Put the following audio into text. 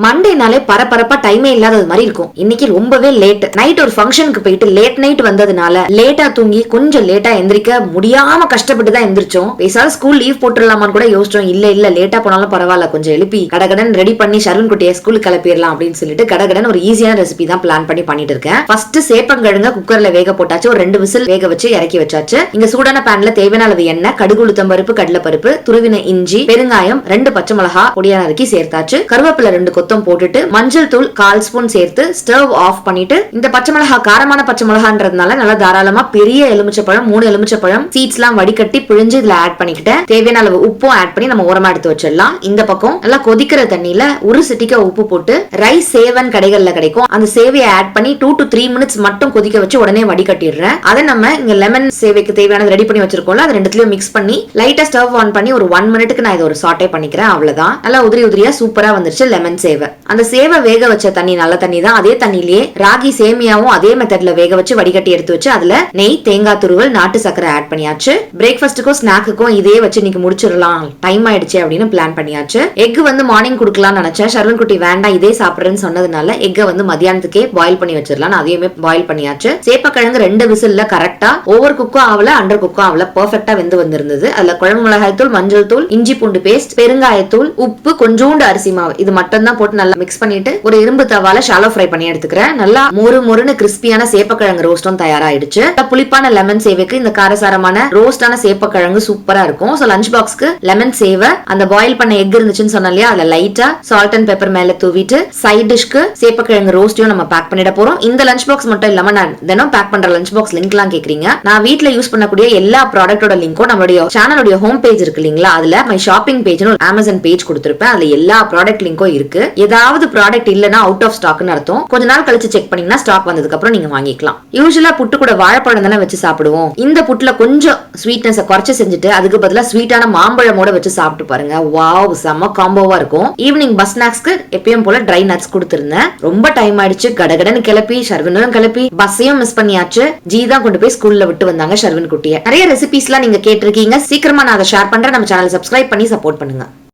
மண்டேனாலே பரபரப்பா டைமே இல்லாதது மாதிரி இருக்கும். இன்னைக்கு ரொம்பவே லேட் நைட் ஒரு ஃபங்க்ஷனுக்கு போயிட்டு லேட் நைட் வந்ததுனால லேட்டா தூங்கி கொஞ்சம் லேட்டா எந்திரிக்க முடியாம கஷ்டப்பட்டு தான் எந்திரிச்சோம். பேசாத ஸ்கூல் லீவ் போட்டுடலாமான்னு கூட யோசிச்சோம். இல்ல லேட்டா போனாலும் பரவாயில்ல, கொஞ்சம் எழுப்பி கடகடன் ரெடி பண்ணி ஷர்வின் குட்டியை ஸ்கூலுக்கு கிளப்பிடலாம் அப்படின்னு சொல்லிட்டு கடகடன் ஒரு ஈஸியான ரெசிபி தான் பிளான் பண்ணிட்டு இருக்கேன். ஃபர்ஸ்ட் சேப்பங்கிழங்க குக்கர்ல வேக போட்டாச்சு. ஒரு 2 விசில் வேக வச்சு இறக்கி வச்சாச்சு. இங்க சூடான பேன்ல தேவையான அளவு எண்ணெய், கடுகு, உளுத்தம் பருப்பு, கடலை பருப்பு, துருவின இஞ்சி, பெருங்காயம், 2 பச்சை மிளகா பொடியா நறுக்கி சேர்த்தாச்சு. கருவேப்பிலை 2 கொத்தம் போட்டுட்டு மஞ்சள் தூள் 1/4 ஸ்பூன் சேர்த்து ஸ்டவ் ஆஃப் பண்ணிட்டு, இந்த பச்சை மிளகா காரமான பச்சை மிளகான்றதுனால நல்லா தாராளமா பெரிய எலுமிச்சப்பழம் 3 எலுமிச்சப்பழம் சீட்ஸ் எல்லாம் வடிகட்டி பிழிஞ்சு இதுல ஆட் பண்ணிக்கிட்டேன். தேவையான அளவு உப்பும் ஆட் பண்ணி நம்ம ஓரமா எடுத்து வச்சிடலாம். இந்த பக்கம் நல்லா கொதிக்கிற தண்ணியில ஒரு சிட்டிக்க உப்பு போட்டு ரைஸ் சேவன் கடைகள்ல கிடைக்கும் அந்த சேவையை ஆட் பண்ணி 2 to 3 மினிட்ஸ் மட்டும் கொதிக்க வச்சு உடனே வடிகட்டிடுறேன். அதை நம்ம இங்க லெமன் சேவைக்கு தேவையானது ரெடி பண்ணி வச்சிருக்கோம்ல, அது ரெண்டுத்துலயும் மிக்ஸ் பண்ணி லைட்டா ஸ்டவ் ஆன் பண்ணி ஒரு 1 மினிட்டுக்கு நான் இதை ஒரு சாட்டே பண்ணிக்கிறேன். அவ்வளவுதான். நல்லா உதிரியா சூப்பரா வந்துருச்சு லெமன் சேவை. அந்த சேவை வேக வச்ச தண்ணி நல்ல தண்ணி தான். அதே தண்ணியிலேயே ராகி சேமியாவும் அதே மெத்தட்ல வேக வச்சு வடிகட்டி எடுத்து வச்சு அதுல நெய், தேங்காய் துருவல், நாட்டு சக்கரை ஆட் பண்ணியாச்சு. பிரேக்ஃபாஸ்ட்டுக்கும் ஸ்நாக்குக்கும் இதே வச்சு இன்னைக்கு முடிச்சிடலாம், டைம் ஆயிடுச்சு அப்படின்னு பிளான் பண்ணியாச்சு. எக் வந்து மார்னிங் கொடுக்கலாம்னு நினைச்சேன். ஷர்வன் குட்டி வேண்டாம் இதே சாப்பிடுறேன்னு சொன்னதுனால எக்கை வந்து மதியானத்துக்கே பாயில் பண்ணி வச்சிடலாம். அதையுமே பாயில் பண்ணியாச்சு. சேப்பக்கிழங்கு 2 விசில்ல கரெக்டா ஓவர் குக்கும் ஆகல அண்டர் குக்கும் ஆகல, பெர்ஃபெக்ட்டா வெந்து வந்திருந்தது. அதுல குழம்பு மிளகாய் தூள், மஞ்சள் தூள், இஞ்சி பூண்டு பேஸ்ட், பெருங்காயத்தூள், உப்பு, கொஞ்சோண்டு அரிசி மாவு இது மட்டும் தான் போட்டு நல்லா மிக்ஸ் பண்ணிட்டு ஒரு இரும்பு தவால ஷாலோ ஃப்ரை பண்ணி எடுத்துக்கிறேன். நல்லா மொறுன்னு கிறிஸ்பியான சேப்பக்கிழங்கு ரோஸ்டும் தயாராயிடுச்சு. புளிப்பான லெமன் சேவைக்கு இந்த காரசாரமான ரோஸ்டான சேப்பக்கிழங்கு சூப்பரா இருக்கும். சோ லஞ்ச் பாக்ஸ்க்கு லெமன் சேவை, அந்த பாயில் பண்ண எக் இருந்துச்சுன்னு சொன்னா இல்லையா, அதுல லைட்டா சால்ட் அண்ட் பெப்பர் மேல தூவிட்டு சைட் டிஷ்க்கு சேப்பக்கிழங்கு ரோஸ்டையும் நம்ம பேக் பண்ணிட போறோம். இந்த லஞ்ச் பாக்ஸ் மட்டும் இல்லாம நான் தினம் பேக் பண்ற லஞ்ச் பாக்ஸ் லிங்க் எல்லாம் கேக்குறீங்க. நான் வீட்ல யூஸ் பண்ணக்கூடிய எல்லா ப்ராடக்ட்டோட லிங்க்கும் நம்மளுடைய சேனலோட ஹோம் பேஜ் இருக்கு இல்லீங்களா, அதுல மை ஷாப்பிங் பேஜ்னு ஒரு அமேசான் பேஜ் கொடுத்திருப்பேன். அதுல எல்லா ப்ராடக்ட் லிங்க்கும் இருக்கு. ஏதாவது ப்ராடக்ட் இல்லனா அவுட் ஆஃப் ஸ்டாக்னு அர்த்தம். கொஞ்ச நாள் கழிச்சு செக் பண்ணீங்கன்னா ஸ்டாக் வந்ததுக்கு அப்புறம் நீங்க வாங்கிக்கலாம். யூசுவலா புட்டு கூட வாழைப்பழம் தானே வச்சு சாப்பிடுவோம். இந்த புட்டுல கொஞ்சம் ஸ்வீட்னஸ் குறைச்சு செஞ்சுட்டு அதுக்கு பதிலா ஸ்வீட்டான மாம்பழமோட வச்சு சாப்பிட்டு பாருங்க. வாவ், செம்ம காம்போவா இருக்கும். ஈவினிங் பஸ் ஸ்நாக்ஸ்க்கு எப்பயும் போல ட்ரை நட்ஸ் கொடுத்திருந்தேன். ரொம்ப டைம் ஆயிடுச்சு. கடகடன்னு கிளப்பி ஷர்வினும் கிளப்பி பஸ்ஸையும் மிஸ் பண்ணியாச்சு. ஜி தான் கொண்டு போய் ஸ்கூல்ல விட்டு வந்தாங்க ஷர்வின் குட்டியை. நிறைய ரெசிபிஸ் எல்லாம் நீங்க கேட்டிருக்கீங்க. சீக்கிரமா நான் அதை ஷேர் பண்றேன். நம்ம சேனல் சப்ஸ்கிரைப் பண்ணி சப்போர்ட் பண்ணுங்க.